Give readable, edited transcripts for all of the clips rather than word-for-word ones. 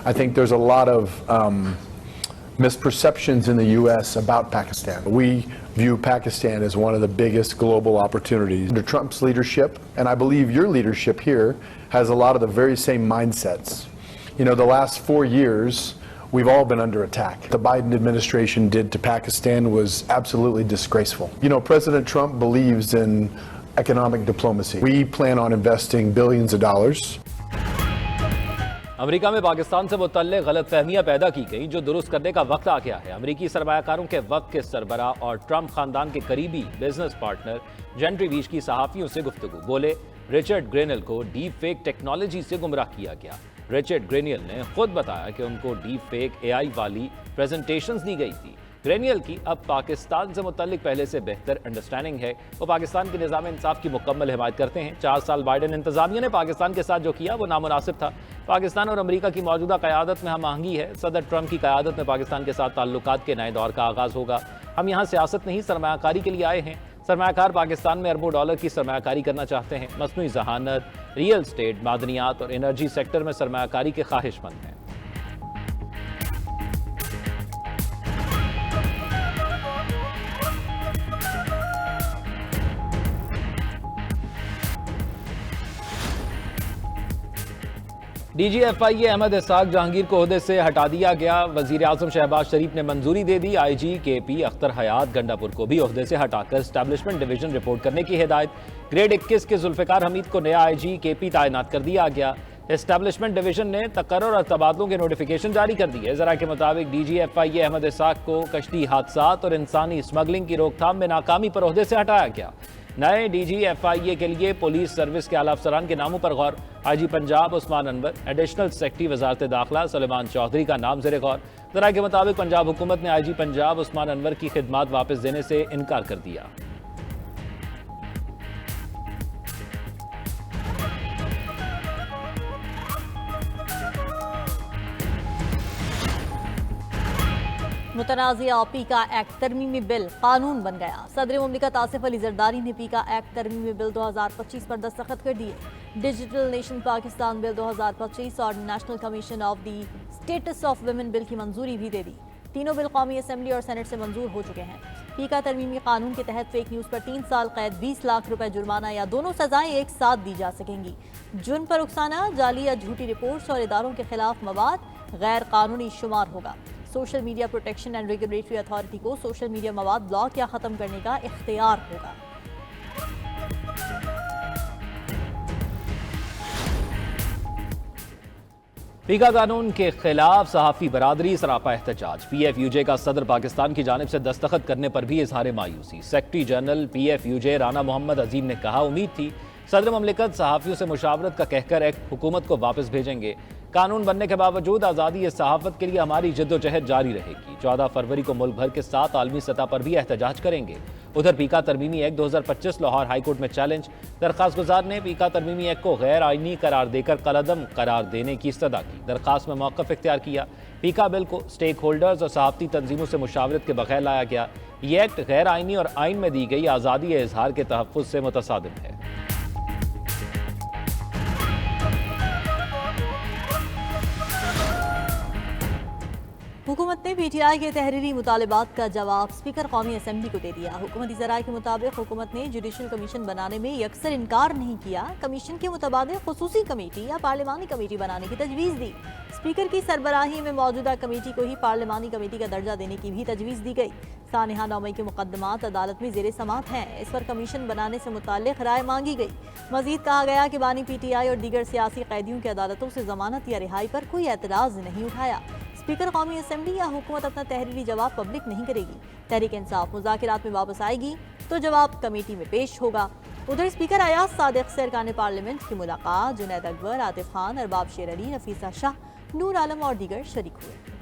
I think there's a lot of misperceptions in the U.S. about Pakistan. We view Pakistan as one of the biggest global opportunities. Under Trump's leadership, and I believe your leadership here, has a lot of the very same mindsets. You know, the last 4 years, we've all been under attack. The Biden administration did to Pakistan was absolutely disgraceful. You know, President Trump believes in economic diplomacy. We plan on investing billions of dollars. America में पाकिस्तान से मुतल्लिक़ गलतफहमियां पैदा की गई जो दुरुस्त करने का वक्त आ गया है। अमेरिकी सरमायाकारों के वक्त के सरबराह और ट्रंप खानदान के करीबी बिजनेस पार्टनर जेन रीविश की सहाफ़ियों से गुफ्तगू। बोले, रिचर्ड ग्रेनियल को डीप फेक टेक्नोलॉजी से गुमराह किया गया। रिचर्ड ग्रेनियल ने खुद बताया कि उनको डीप फेक AI वाली प्रेजेंटेशंस दी गई थी। ग्रेनियल की अब पाकिस्तान से मुतल्लिक पहले से बेहतर अंडरस्टैंडिंग है। वो पाकिस्तान के निज़ाम इंसाफ की मुकम्मल हिमायत करते हैं। 4 साल बाइडेन इंतजामिया ने पाकिस्तान के साथ जो किया वो नामुनासिब था। पाकिस्तान और अमेरिका की मौजूदा क़यादत में हम आहंगी है। सदर ट्रंप की क़यादत में पाकिस्तान के साथ ताल्लुकात के नए दौर का आगाज़ होगा। हम यहाँ सियासत नहीं सरमायाकारी के लिए आए हैं। सरमायाकार पाकिस्तान में अरबों डॉलर की सरमायाकारी करना चाहते हैं। मसनूई ज़हानत, रियल स्टेट, मादनियात और एनर्जी सेक्टर में सरमायाकारी के ख्वाहिशमंद हैं। DGFI अहमद इसाक जहांगीर को ओहदे से हटा दिया गया। वजीर आजम शहबाज शरीफ ने मंजूरी दे दी। IG KP अख्तर हयात गंडापुर को भी ओहदे से हटाकर एस्टैब्लिशमेंट डिवीजन रिपोर्ट करने की हिदायत। ग्रेड 21 के जुल्फिकार हमीद को नया IG KP तैनात कर दिया गया। एस्टैब्लिशमेंट डिवीजन ने तकर्रुर और तबादलों के नोटिफिकेशन जारी कर दिए। जरा के मुताबिक DGFI अहमद इसाक को कश्ती हादसात और इंसानी स्मगलिंग की रोकथाम में नाकामी पर ओहदे से हटाया गया। नए DGFI के लिए पुलिस सर्विस के आला अफसरान के नामों पर गौर। IG Punjab Usman Anwar, additional secretary वजारत दाखिला सुलेमान चौधरी का नाम ज़ेरे गौर। जरा के मुताबिक पंजाब हुकूमत ने IG पंजाब उस्मान अनवर की खिदमात वापस देने से इनकार कर दिया। मुतनाज़िया पीका एक्ट तरमीमी बिल कानून बन गया। सदर मुमलिकत आसिफ अली जरदारी ने पीका एक्ट तरमीमी बिल 2025 पर दस्तखत कर दिए। डिजिटल नेशन पाकिस्तान बिल 2025 और national commission of the status of women bill की मंजूरी भी दे दी। तीनों बिल कौमी असम्बली और सेनेट से मंजूर हो चुके हैं। पीका तरमीमी कानून के तहत फेक न्यूज़ पर 3 साल कैद, 20 लाख रुपए जुर्माना या दोनों सजाएं एक साथ दी जा सकेंगी। जुर्म पर उकसाना, जाली या झूठी रिपोर्ट्स और इदारों के खिलाफ मवाद गैर कानूनी शुमार होगा। Social media protection and regulatory authority को सोशल मीडिया मवाद ब्लॉक या ख़त्म करने का इख्तियार होगा। पीका कानून के खिलाफ सहाफ़ी बरादरी सरापा एहतजाज। PFUJ का सदर पाकिस्तान की जानिब से दस्तखत करने पर भी इजहार मायूसी। Secretary general PFUJ Rana Mohammad Azeem ने कहा, उम्मीद थी सदर ममलिकत सहाफ़ियों से मुशावरत का कहकर एक्ट हुकूमत को वापस भेजेंगे। कानून बनने के बावजूद आज़ादी सहाफ़त के लिए हमारी जद्दोजहद जारी रहेगी। 14 फरवरी को मुल्क भर के 7 आलमी सतह पर भी एहतजाज करेंगे। उधर पीका तरमीमी एक्ट 2025 लाहौर हाईकोर्ट में चैलेंज। दरख्वास्त गुजार ने पीका तरमीमी एक्ट को गैर आइनी करार देकर कलअदम करार देने की इस्तदा की। दरख्वास्त में मौक़िफ़ इख्तियार किया। पीका बिल को स्टेक होल्डर्स और सहाफ़ती तंजीमों से मुशावरत के बगैर लाया गया। ये एक्ट गैर आइनी और आइन में दी गई आज़ादी इजहार के तहफ़्फ़ुज़ से मुतसादिम है। हुकूमत ने PTI के तहरीरी मुतालबात का जवाब स्पीकर कौमी असम्बली को दे दिया। हुकूमती ज़राए के मुताबिक हुकूमत ने जुडिशल कमीशन बनाने में यकसर इनकार नहीं किया। कमीशन के मुतबादिल खुसूसी कमेटी या पार्लिमानी कमेटी बनाने की तजवीज़ दी। स्पीकर की सरबराही में मौजूदा कमेटी को ही पार्लिमानी कमेटी का दर्जा देने की भी तजवीज़ दी गई। सानिहा नौमई के मुकदमात अदालत में ज़ेरे समात हैं। इस पर कमीशन बनाने से मुताल्लिक़ राय मांगी गई। मज़ीद कहा गया कि बानी PTI और दीगर सियासी कैदियों की अदालतों से जमानत या रिहाई पर कोई एतराज़ नहीं उठाया। स्पीकर कौमी असम्बली या हुकूमत अपना तहरीरी जवाब पब्लिक नहीं करेगी। तहरीक इंसाफ मुज़ाकिरात में वापस आएगी तो जवाब कमेटी में पेश होगा। उधर स्पीकर अयाज सादिक से अरकान पार्लियामेंट की मुलाकात जुनैद अकबर, आतिफ खान, अरबाब शेर अली, नफीसा शाह, नूर आलम और दीगर शरीक हुए।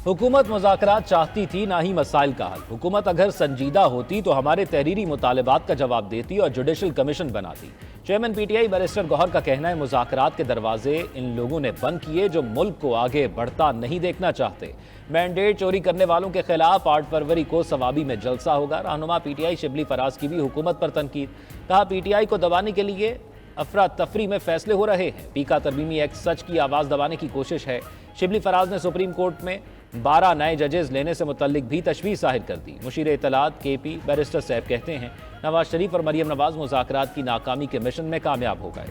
हुकूमत मुज़ाकरात चाहती थी, ना ही मसाइल का हल। हुकूमत अगर संजीदा होती तो हमारे तहरीरी मुतालबात का जवाब देती और जुडिशल कमीशन बनाती। चेयरमैन पीटीआई बैरिस्टर गौहर का कहना है, मुज़ाकरात के दरवाजे इन लोगों ने बंद किए जो मुल्क को आगे बढ़ता नहीं देखना चाहते। मैंडेट चोरी करने वालों के खिलाफ 8 फरवरी को सवाबी में जलसा होगा। रहनुमा पीटीआई शिबली फराज की भी हुकूमत पर तनकीद। कहा, पीटीआई को दबाने के लिए अफरा तफरी में फैसले हो रहे हैं। पीका तरमीमी एक्ट सच की आवाज़ दबाने की कोशिश है। शिबली फराज ने सुप्रीम कोर्ट में 12 नए जजेस लेने से मुतल्लिक भी तशवीश जाहिर कर दी। मुशीर इत्तलात केपी बैरिस्टर साहब कहते हैं, नवाज शरीफ और मरियम नवाज मुज़ाकरात की नाकामी के मिशन में कामयाब हो गए।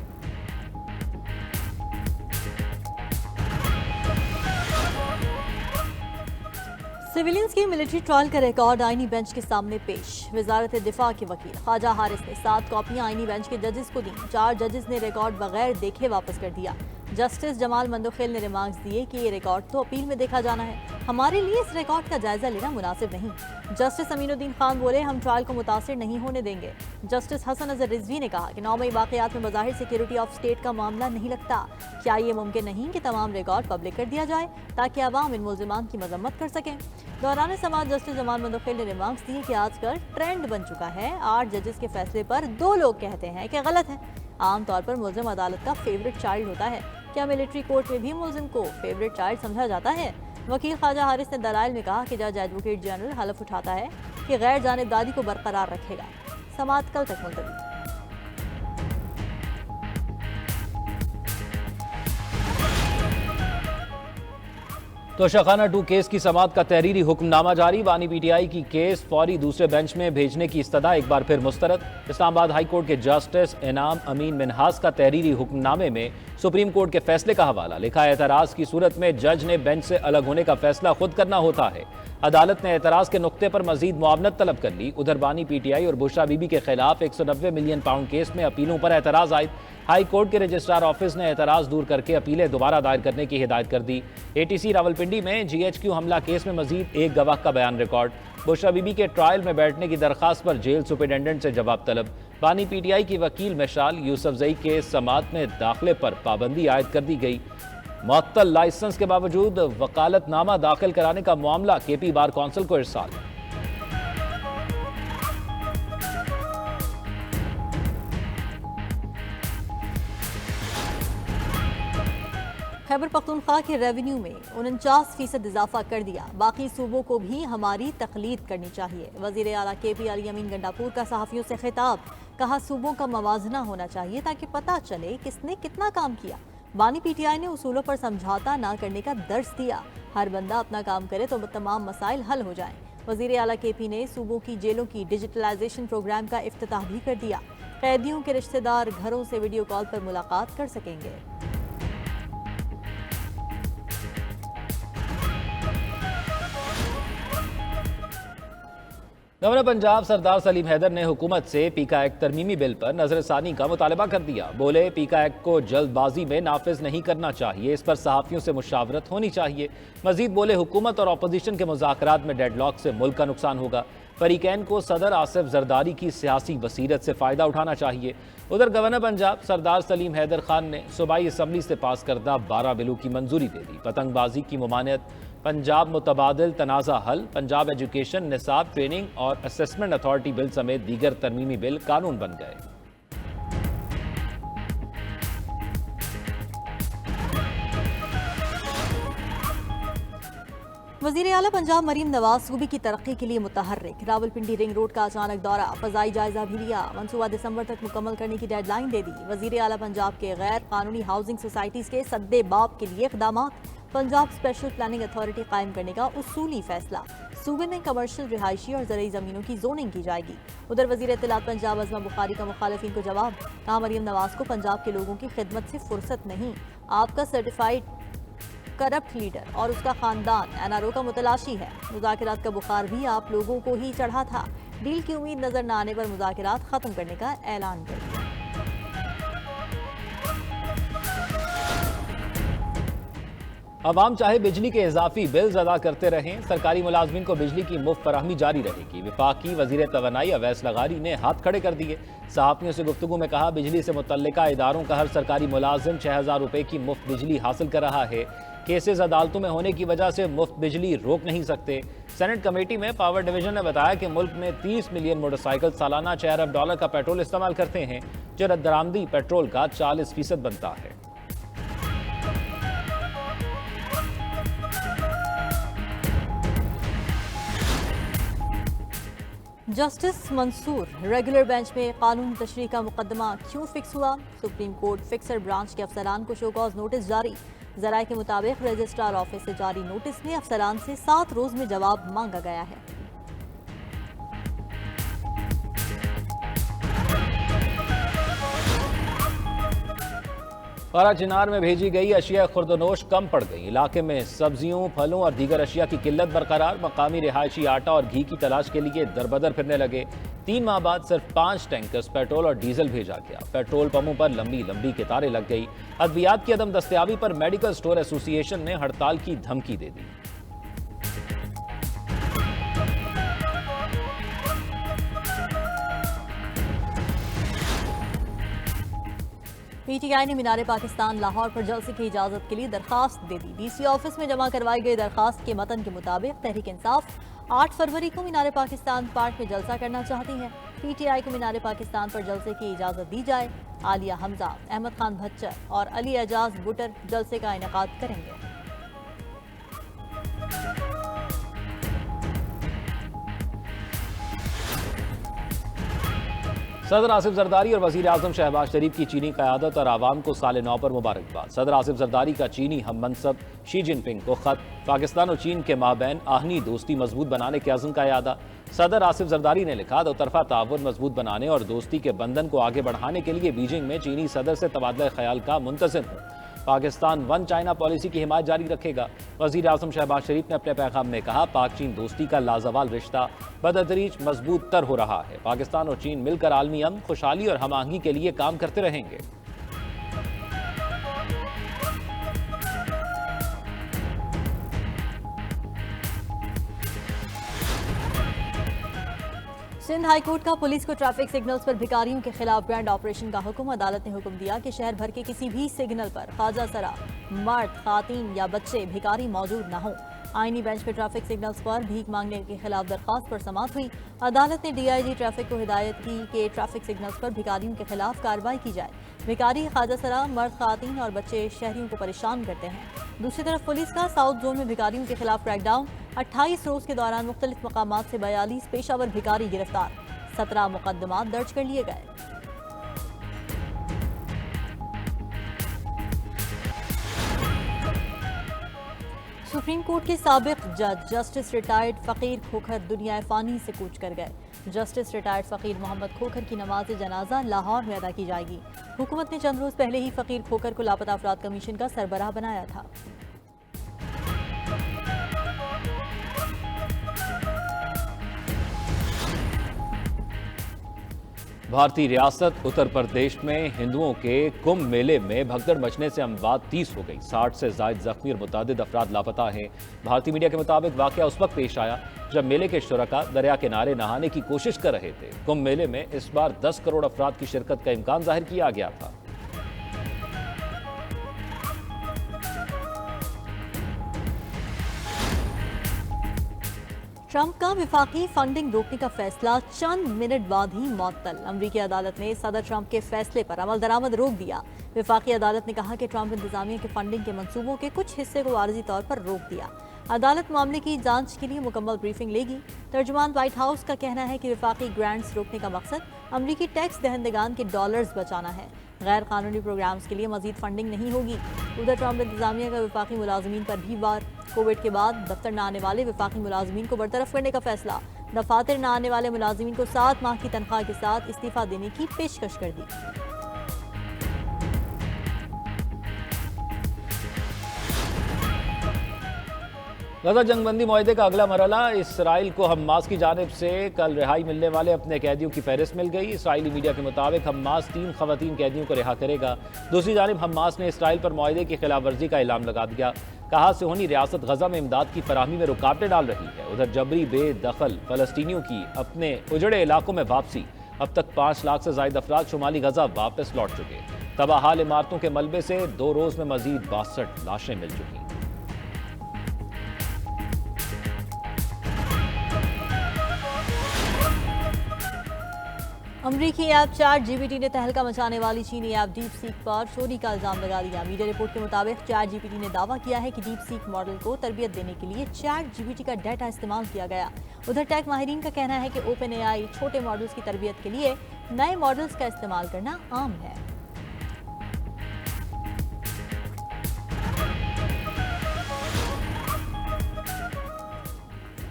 सिविलियंस की मिलिट्री ट्रायल का रिकॉर्ड आईनी बेंच के सामने पेश। वजारत दिफा के वकील ख्वाजा हारिस ने 7 कॉपियां आईनी बेंच के जजेस को दी। 4 जजेस ने रिकॉर्ड बगैर देखे वापस कर दिया। जस्टिस जमाल मंदोखेल ने रिमार्क्स दिए कि ये रिकॉर्ड तो अपील में देखा जाना है, हमारे लिए इस रिकॉर्ड का जायजा लेना मुनासिब नहीं। जस्टिस अमीनुद्दीन खान बोले, हम ट्रायल को मुतासिर नहीं होने देंगे। जस्टिस हसन अजहर रिजवी ने कहा कि 9 मई वाकयात में बज़ाहिर सिक्योरिटी ऑफ स्टेट का मामला नहीं लगता। क्या ये मुमकिन नहीं कि तमाम रिकॉर्ड पब्लिक कर दिया जाए ताकि अवाम इन मुल्ज़िमान की मजम्मत कर सकें। दौरान समाज जस्टिस जमाल मंदोखेल ने रिमार्क्स दिए कि आजकल ट्रेंड बन चुका है, 8 जजेस के फैसले पर 2 लोग कहते हैं कि गलत है। आमतौर पर मुल्ज़िम अदालत का फेवरेट चाइल्ड होता है। क्या मिलिट्री कोर्ट में भी मुल्ज़िम को फेवरेट चाइल्ड समझा जाता है? वकील ख्वाजा हारिस ने दलाइल में कहा कि जज एडवोकेट जनरल हलफ उठाता है कि गैर जानिबदारी को बरकरार रखेगा। समाअत कल तक मुलतवी। तोशाखाना 2 केस की समाअत का तहरीरी हुक्मनामा जारी। बानी पीटीआई की केस फौरी दूसरे बेंच में भेजने की इस्तदा एक बार फिर मुस्तरद। इस्लामाबाद हाई कोर्ट के जस्टिस इनाम अमीन मिनहास का तहरीरी हुक्मनामे में सुप्रीम कोर्ट के फैसले का हवाला लिखा है। एतराज की सूरत में जज ने बेंच से अलग होने का फैसला खुद करना होता है। अदालत ने एतराज के नुक्ते पर मजीद मुआवनत तलब कर ली। उधर बानी पीटीआई और बुशरा बीबी के खिलाफ 190 मिलियन पाउंड केस में अपीलों पर एतराज आयद। हाई कोर्ट के रजिस्ट्रार ऑफिस ने एतराज दूर करके अपीलें दोबारा दायर करने की हिदायत कर दी। एटीसी रावलपिंडी में GHQ हमला केस में मजीद एक गवाह का बयान रिकॉर्ड। बुशरा बीबी के ट्रायल में बैठने की दरखास्त पर जेल सुपरिटेंडेंट से जवाब तलब। बानी पीटीआई की वकील मिशाल यूसुफजई के समाअत में दाखिले पर पाबंदी आयद कर दी गई। मुअत्तल लाइसेंस के बावजूद वकालतनामा दाखिल कराने का मामला KP बार कौंसिल को इरसाल। खैबर पख्तूनख्वा के रेवेन्यू में 49% इजाफा कर दिया। बाकी सूबों को भी हमारी तकलीद करनी चाहिए। वजीर आला KP अली अमीन गंडापुर का सहाफियों से खिताब। कहा, सूबों का मवाजना होना चाहिए ताकि पता चले किसने कितना काम किया। बानी पीटीआई ने उसूलों पर समझौता ना करने का दर्स दिया। हर बंदा अपना काम करे तो तमाम मसाइल हल हो जाएं। वजीर आला KP ने सूबों की जेलों की डिजिटलाइजेशन प्रोग्राम का इफ्तिताह भी कर दिया। कैदियों के रिश्तेदार घरों से वीडियो कॉल पर मुलाकात कर सकेंगे। गवर्नर पंजाब सरदार सलीम हैदर ने हुकूमत से पीका एक्ट तरमीमी बिल पर नजरसानी का मुतालबा कर दिया। बोले, पीका एक्ट को जल्दबाजी में नाफिज नहीं करना चाहिए, इस पर सहाफियों से मुशावरत होनी चाहिए। मजीद बोले, हुकूमत और अपोजिशन के मुज़ाकरात में डेडलॉक से मुल्क का नुकसान होगा। फरीकैन को सदर आसिफ जरदारी की सियासी बसीरत से फ़ायदा उठाना चाहिए। उधर गवर्नर पंजाब सरदार सलीम हैदर खान ने सूबाई असम्बली से पास करदा 12 बिलों की मंजूरी दे दी। पतंगबाजी की ममानियत, पंजाब मुतबादिल तनाज़ा हल, पंजाब एजुकेशन निसाब ट्रेनिंग और असेसमेंट अथॉरिटी बिल समेत दीगर तरमीमी बिल कानून बन गए। वज़ीर आला पंजाब मरीम नवाज सूबे की तरक्की के लिए मुतहर्रिक। रावलपिंडी रिंग रोड का अचानक दौरा, फजाई जायजा भी लिया। मनसूबा दिसंबर तक मुकम्मल करने की डेडलाइन दे दी। वज़ीर आला पंजाब के गैर कानूनी हाउसिंग सोसाइटीज़ के सद्दे बाब के लिए इक़दामात। पंजाब स्पेशल प्लानिंग अथॉरिटी कायम करने का उसूली फैसला। सूबे में कमर्शियल रिहायशी और ज़रई ज़मीनों की जोनिंग की जाएगी। उधर वज़ीर इत्तलात पंजाब अज़मा बुखारी का मुखालिफिन को जवाब। कहा, मरीम नवाज को पंजाब के लोगों की खिदमत से फुर्सत नहीं। आपका सर्टिफाइड करप्ट लीडर और उसका खानदान NRO का मुतलाशी है। मुज़ाकरात का बुखार भी आप लोगों को ही चढ़ा था। डील की उम्मीद नजर न आने पर मुज़ाकरात खत्म करने का ऐलान कर दिया। अवाम चाहे बिजली के इजाफी बिल्स अदा करते रहें, सरकारी मुलाजमीन को बिजली की मुफ्त फराहमी जारी रहेगी। विफाकी वजीर तवानाई अवैस लगारी ने हाथ खड़े कर दिए। सहाफियों से गुफ्तगू में कहा, बिजली से मुतल्लिका इदारों का हर सरकारी मुलाजिम 6000 रुपए की मुफ्त बिजली हासिल कर रहा है। केसेस अदालतों में होने की वजह से मुफ्त बिजली रोक नहीं सकते। सेनेट कमेटी में पावर डिवीजन ने बताया कि मुल्क में 30 मिलियन मोटरसाइकिल सालाना $4 अरब का पेट्रोल इस्तेमाल करते हैं। जो दरामदी पेट्रोल का 40% बनता है। जस्टिस मंसूर रेगुलर बेंच में कानून तशरीह का मुकदमा क्यों फिक्स हुआ? सुप्रीम कोर्ट फिक्सर ब्रांच के अफसरान को शोकॉज नोटिस जारी। जराये के मुताबिक रजिस्ट्रार ऑफिस से जारी नोटिस में अफसरान से 7 रोज में जवाब मांगा गया है। पारा चिनार में भेजी गई अशिया खुर्दनोश कम पड़ गई। इलाके में सब्जियों, फलों और दीगर अशिया की किल्लत बरकरार। मकामी रिहायशी आटा और घी की तलाश के लिए दरबदर फिरने लगे। 3 माह बाद सिर्फ 5 टैंकर्स पेट्रोल और डीजल भेजा गया। पेट्रोल पंपों पर लंबी लंबी कतारें लग गई। अद्वियात की अदम दस्तयाबी पर मेडिकल स्टोर एसोसिएशन ने हड़ताल की धमकी दे दी। पीटीआई ने मीनार पाकिस्तान लाहौर पर जलसे की इजाजत के लिए दरखास्त दे दी। डीसी ऑफिस में जमा करवाई गई दरखास्त के मतन के मुताबिक तहरीक इंसाफ 8 फरवरी को मीनार पाकिस्तान पार्क में जलसा करना चाहती है। पीटीआई को मीनार पाकिस्तान पर जलसे की इजाजत दी जाए। आलिया हमजा, अहमद खान भच्चर और अली एजाज बुटर जलसे का इनेकाद करेंगे। सदर आसिफ जरदारी और वजीर आजम शहबाज शरीफ की चीनी क़यादत और आवाम को साल नौ पर मुबारकबाद। सदर आसिफ जरदारी का चीनी हम मनसब शी जिनपिंग को खत। पाकिस्तान और चीन के माबैन आहनी दोस्ती मजबूत बनाने के अज़्म का यादा। सदर आसिफ जरदारी ने लिखा, 2 तरफा ताउन मजबूत बनाने और दोस्ती के बंधन को आगे बढ़ाने के लिए बीजिंग में चीनी सदर से तबादला ख्याल का मुंतज़िर हूँ। पाकिस्तान 1 चाइना पॉलिसी की हिमायत जारी रखेगा। वज़ीर आज़म शहबाज शरीफ ने अपने पैगाम में कहा, पाक चीन दोस्ती का लाजवाल रिश्ता बतदरीज मजबूत तर हो रहा है। पाकिस्तान और चीन मिलकर आलमी अमन, खुशहाली और हमाहंगी के लिए काम करते रहेंगे। सिंध हाईकोर्ट का पुलिस को ट्रैफिक सिग्नल्स पर भिखारियों के खिलाफ ग्रैंड ऑपरेशन का हुक्म। अदालत ने हुक्म दिया कि शहर भर के किसी भी सिग्नल पर ख्वाजा सरा, मर्द, खातीन या बच्चे भिखारी मौजूद न हो। आईनी बेंच पे ट्रैफिक सिग्नल्स पर भीख मांगने के खिलाफ दरखास्त पर समाअत हुई। अदालत ने डीआईजी ट्रैफिक को हिदायत की कि ट्रैफिक सिग्नल्स पर भिखारियों के खिलाफ कार्रवाई की जाए। भिखारी, ख्वाजा सरा, मर्द, खातीन और बच्चे शहरियों को परेशान करते हैं। दूसरी तरफ पुलिस का साउथ जोन में भिखारियों के खिलाफ क्रैकडाउन। 28 रोज के दौरान मुख्तलिफ मकामात से 42 पेशावर भिखारी गिरफ्तार। 17 मुकदमात दर्ज कर लिए गए। सुप्रीम कोर्ट के साबिक जज जस्टिस रिटायर्ड फकीर खोखर दुनिया फानी से कूच कर गए। जस्टिस रिटायर्ड फकीर मोहम्मद खोखर की नमाज जनाजा लाहौर में अदा की जाएगी। हुकूमत ने चंद रोज पहले ही फकीर खोखर को लापता अफराद कमीशन का सरबराह बनाया था। भारतीय रियासत उत्तर प्रदेश में हिंदुओं के कुंभ मेले में भगदड़ मचने से अमवात 30 हो गई। 60 से जायद जख्मी और मुतादिद अफराद लापता हैं। भारतीय मीडिया के मुताबिक वाकया उस वक्त पेश आया जब मेले के शुरका दरिया किनारे नहाने की कोशिश कर रहे थे। कुंभ मेले में इस बार 10 करोड़ अफराद की शिरकत का इम्कान जाहिर किया गया था। ट्रंप का विफाकी फंडिंग रोकने का फैसला चंद मिनट बाद ही मुअत्तल। अमरीकी अदालत ने सदर ट्रंप के फैसले पर अमल दरामद रोक दिया। विफाकी अदालत ने कहा कि ट्रंप इंतजामिया के फंडिंग के मंसूबों के कुछ हिस्से को आर्जी तौर पर रोक दिया। अदालत मामले की जांच के लिए मुकम्मल ब्रीफिंग लेगी। तर्जुमान व्हाइट हाउस का कहना है कि विफाकी ग्रांट्स रोकने का मकसद अमरीकी टैक्स दहंदगान के डॉलर्स बचाना है। गैर कानूनी प्रोग्राम्स के लिए मजीद फंडिंग नहीं होगी। उधर ट्रंप इंतजामिया का विफाकी मुलाजमीन पर भी वार। कोविड के बाद दफ्तर न आने वाले विफाकी मुलाजमीन को बरतरफ करने का फैसला। दफातर न आने वाले मुलाजमीन को 7 माह की तनख्वाह के साथ इस्तीफा देने की पेशकश कर दी। गजा जंगबंदी मुआहदे का अगला मरहला इसराइल को हमास की जानिब से कल रिहाई मिलने वाले अपने कैदियों की फहरिस्त मिल गई। इसराइली मीडिया के मुताबिक हमास 3 खवातीन कैदियों को रिहा करेगा। दूसरी जानिब हमास ने इसराइल पर मुआहदे की खिलाफ वर्जी का ऐलान लगा दिया। कहा सेहूनी रियासत गजा में इमदाद की फराहमी में रुकावटें डाल रही है। उधर जबरी बेदखल फलस्तीनियों की अपने उजड़े इलाकों में वापसी। अब तक 5 लाख से ज्यादा अफराद शुमाली गजा वापस लौट चुके। तबाहाल इमारतों के मलबे से 2 रोज में मजीद 62 लाशें मिल चुकी। अमरीकी ऐप चैट जीपीटी ने तहलका मचाने वाली चीनी ऐप डीप सीक पर चोरी का इल्जाम लगा दिया। मीडिया रिपोर्ट के मुताबिक चैट जीपीटी ने दावा किया है कि डीप सीक मॉडल को तरबियत देने के लिए चैट जीपीटी का डाटा इस्तेमाल किया गया। उधर टेक माहिरीन का कहना है कि ओपन एआई छोटे मॉडल्स की तरबियत के लिए नए मॉडल्स का इस्तेमाल करना आम है।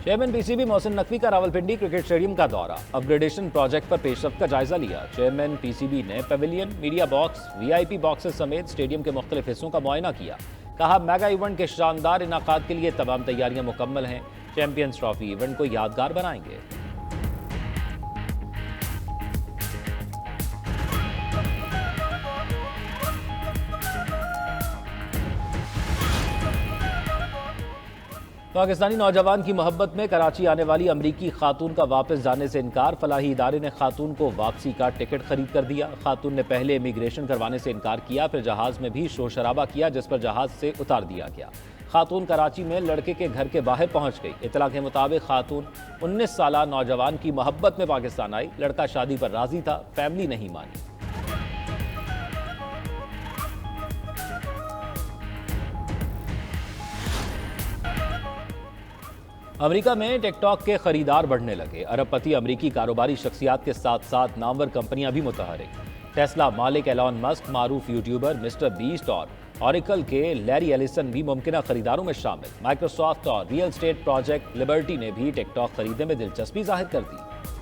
चेयरमैन पीसीबी मोहसिन नकवी का रावलपिंडी क्रिकेट स्टेडियम का दौरा, अपग्रेडेशन प्रोजेक्ट पर पेशरफ्त का जायजा लिया। चेयरमैन पीसीबी ने Pavilion, media box, VIP boxes समेत स्टेडियम के मुख्तलिफ हिस्सों का मुआयना किया। कहा, मेगा इवेंट के शानदार इनाकाद के लिए तमाम तैयारियां मुकम्मल हैं। चैंपियंस ट्रॉफी इवेंट को यादगार बनाएंगे। पाकिस्तानी नौजवान की मोहब्बत में कराची आने वाली अमरीकी खातून का वापस जाने से इनकार। फलाही इदारे ने खातून को वापसी का टिकट खरीद कर दिया। खातून ने पहले इमिग्रेशन करवाने से इनकार किया, फिर जहाज में भी शोर शराबा किया, जिस पर जहाज से उतार दिया गया। खातून कराची में लड़के के घर के बाहर पहुंच गई। इतला के मुताबिक खातून 19 साला नौजवान की मोहब्बत में पाकिस्तान आई। लड़का शादी पर राजी था, फैमिली नहीं मानी। अमेरिका में टिकटॉक के खरीदार बढ़ने लगे। अरबपति अमेरिकी कारोबारी शख्सियात के साथ साथ नामवर कंपनियां भी मुतहरिक। टेस्ला मालिक एलॉन मस्क, मारूफ यूट्यूबर मिस्टर बीस्ट और ऑरिकल के लैरी एलिसन भी मुमकिन खरीदारों में शामिल। माइक्रोसॉफ्ट और रियल एस्टेट प्रोजेक्ट लिबर्टी ने भी टिकटॉक खरीदने में दिलचस्पी जाहिर कर दी।